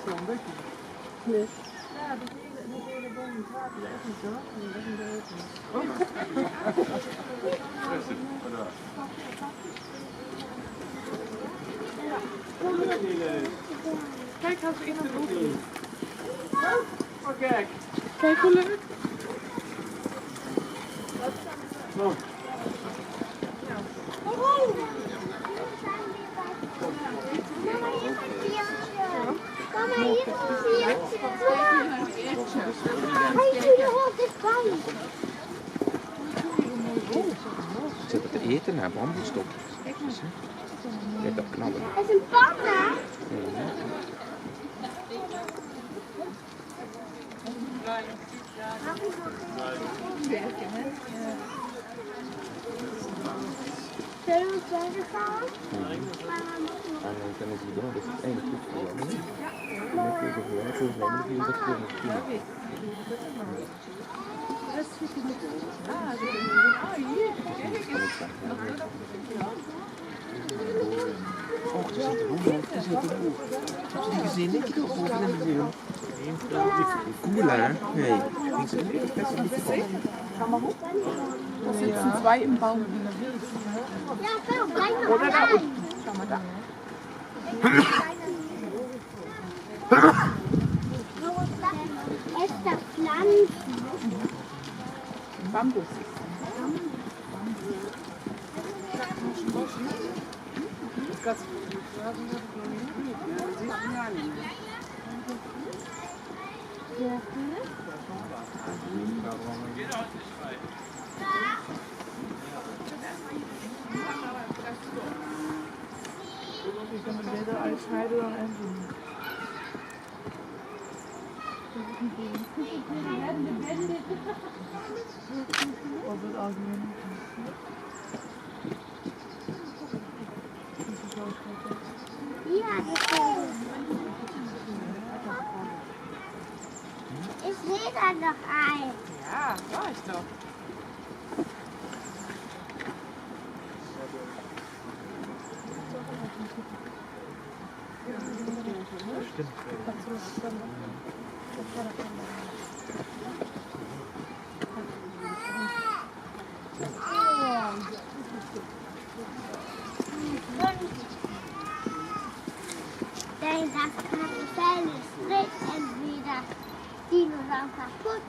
wel een beetje. Nee. Ja, die hele boom, het water, dat is niet zo. Dat is een beetje. Kijk, als we in de boek doen. Oh, kijk. Kijk hoe leuk. Oh. Kom maar hier een viertje. Hij is hier op de bank. Zit het te eten naar bamboestokjes. Kijk, op knallen. Het is een panda. Zullen we verder gaan? En dan kunnen ze doen, dat is het ene toestel. En dan kun je het weer, zo zijn we hier dat kunnen zien. Oh, er zit een hoer, er zit een hoer. Heb je die gezien? Ik heb die hoer in de museum. Cool, hè? Nee, die zijn echt best wel lief. Schau mal hoch. Da sitzen zwei im Baum. Ja, zo, blijf nog Oder da unten. Schau mal da. Echte Pflanzen. Bambus. Ik kan het beter uitsnijden dan even. Op het algemeen. Ja, dat is hier dan nog een. Ja, waar is dat? Denn das Karussell ist drin, entweder Dinosaurier kaputt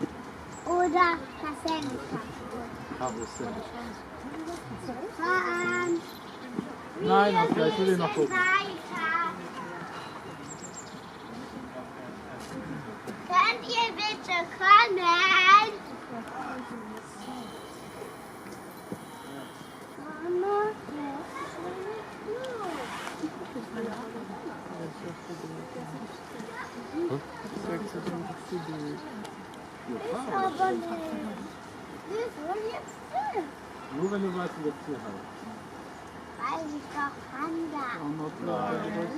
oder Karussell ist kaputt. Nein, okay, ich will den noch gucken. Weiter. Könnt ihr bitte kommen? Mama, ist aber nicht. Wir sollen jetzt hin. Nur wenn du weißt, wie das Tier heißt. Weiß ich doch, Panda. Nein.